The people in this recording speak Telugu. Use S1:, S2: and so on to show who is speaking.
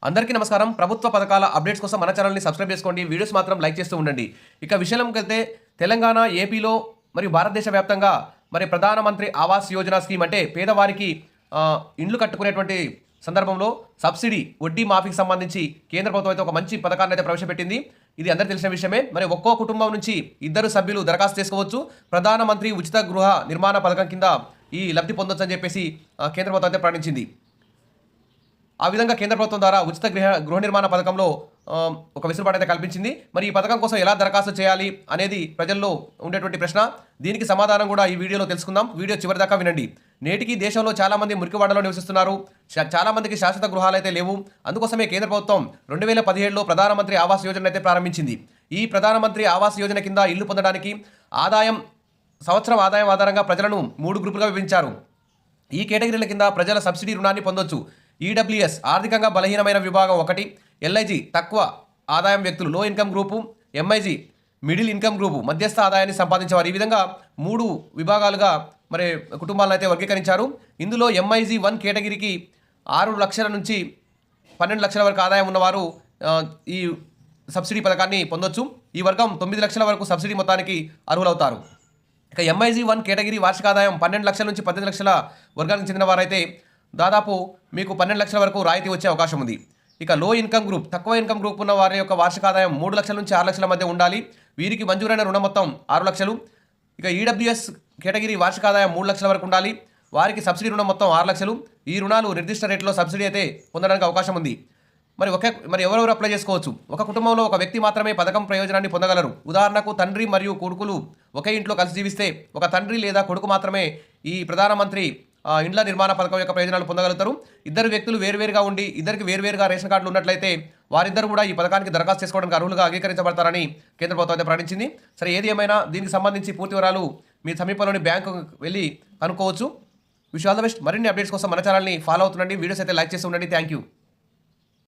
S1: అందరికీ నమస్కారం. ప్రభుత్వ పథకాల అప్డేట్స్ కోసం మన ఛానల్ని సబ్స్క్రైబ్ చేసుకోండి. వీడియోస్ మాత్రం లైక్ చేస్తూ ఉండండి. ఇక విషయంలోకి వెళ్తే తెలంగాణ, ఏపీలో మరియు భారతదేశ వ్యాప్తంగా ప్రధానమంత్రి ఆవాస్ యోజన స్కీమ్ అంటే పేదవారికి ఇండ్లు కట్టుకునేటువంటి సందర్భంలో సబ్సిడీ వడ్డీ మాఫీకి సంబంధించి కేంద్ర ప్రభుత్వం అయితే ఒక మంచి పథకాన్ని అయితే ప్రవేశపెట్టింది. ఇది అందరికీ తెలిసిన విషయమే. ఒక్కో కుటుంబం నుంచి 2 సభ్యులు దరఖాస్తు చేసుకోవచ్చు. ప్రధానమంత్రి ఉచిత గృహ నిర్మాణ పథకం కింద ఈ లబ్ధి పొందొచ్చు అని చెప్పేసి కేంద్ర ప్రభుత్వం అయితే ప్రకటించింది. ఆ విధంగా కేంద్ర ప్రభుత్వం ద్వారా ఉచిత గృహ నిర్మాణ పథకంలో ఒక వెసులుబాటు అయితే కల్పించింది. మరి ఈ పథకం కోసం ఎలా దరఖాస్తు చేయాలి అనేది ప్రజల్లో ఉండేటువంటి ప్రశ్న. దీనికి సమాధానం కూడా ఈ వీడియోలో తెలుసుకుందాం. వీడియో చివరిదాకా వినండి. నేటికి దేశంలో చాలామంది మురికివాడలో నివసిస్తున్నారు. చాలామందికి శాశ్వత గృహాలు అయితే లేవు. అందుకోసమే కేంద్ర ప్రభుత్వం 2017లో ప్రధానమంత్రి ఆవాస్ యోజన అయితే ప్రారంభించింది. ఈ ప్రధానమంత్రి ఆవాస్ యోజన కింద ఇల్లు పొందడానికి సంవత్సరం ఆదాయం ఆధారంగా ప్రజలను 3 గ్రూపులుగా విభజించారు. ఈ కేటగిరీల కింద ప్రజల సబ్సిడీ రుణాన్ని పొందొచ్చు. ఈడబ్ల్యూఎస్ ఆర్థికంగా బలహీనమైన విభాగం 1, ఎల్ఐజి తక్కువ ఆదాయం వ్యక్తులు లో income group, MiG middle income group మధ్యస్థ ఆదాయాన్ని సంపాదించేవారు. ఈ విధంగా 3 విభాగాలుగా కుటుంబాలను అయితే వర్గీకరించారు. ఇందులో ఎంఐజి 1 కేటగిరీకి 6 లక్షల నుంచి 12 లక్షల వరకు ఆదాయం ఉన్నవారు ఈ సబ్సిడీ పథకాన్ని పొందొచ్చు. ఈ వర్గం 9 లక్షల వరకు సబ్సిడీ మొత్తానికి అర్హులవుతారు. ఇక ఎంఐజి 1 కేటగిరీ వార్షిక ఆదాయం 12 లక్షల నుంచి 18 లక్షల వర్గానికి చెందిన వారైతే దాదాపు మీకు 12 లక్షల వరకు రాయితీ వచ్చే అవకాశం ఉంది. ఇక లో ఇన్కమ్ గ్రూప్, తక్కువ ఇన్కమ్ గ్రూప్ ఉన్న వారి యొక్క వార్షిక ఆదాయం 3 లక్షల నుంచి 6 లక్షల మధ్య ఉండాలి. వీరికి మంజూరైన రుణం మొత్తం 6 లక్షలు. ఇక ఈడబ్ల్యూఎస్ కేటగిరీ వార్షిక ఆదాయం 3 లక్షల వరకు ఉండాలి. వారికి సబ్సిడీ రుణం మొత్తం 6 లక్షలు. ఈ రుణాలు నిర్దిష్ట రేట్లో సబ్సిడీ అయితే పొందడానికి అవకాశం ఉంది. ఎవరెవరు అప్లై చేసుకోవచ్చు? ఒక కుటుంబంలో ఒక వ్యక్తి మాత్రమే పథకం ప్రయోజనాన్ని పొందగలరు. ఉదాహరణకు తండ్రి మరియు కొడుకులు ఒకే ఇంట్లో కలిసి జీవిస్తే ఒక తండ్రి లేదా కొడుకు మాత్రమే ఈ ప్రధానమంత్రి ఇండ్ల నిర్మాణ పథకం యొక్క ప్రయోజనాలు పొందగలుగుతారు. 2 వ్యక్తులు వేరువేరుగా ఉండి ఇద్దరికి వేరువేరుగా రేషన్ కార్డులు ఉన్నట్లయితే వారిద్దరు కూడా ఈ పథకానికి దరఖాస్తు చేసుకోవడానికి అర్హులుగా అంగీకరించబడతారని కేంద్ర ప్రభుత్వం అయితే ప్రకటించింది. సరే, ఏది ఏమైనా దీనికి సంబంధించి పూర్తి వివరాలు మీ సమీపంలోని బ్యాంకు వెళ్ళి కనుక్కోవచ్చు. Wish all the best. మరిన్ని అప్డేట్స్ కోసం మన ఛానల్ని ఫాలో అవుతుండండి. వీడియోస్ అయితే లైక్ చేసి ఉండండి. Thank you.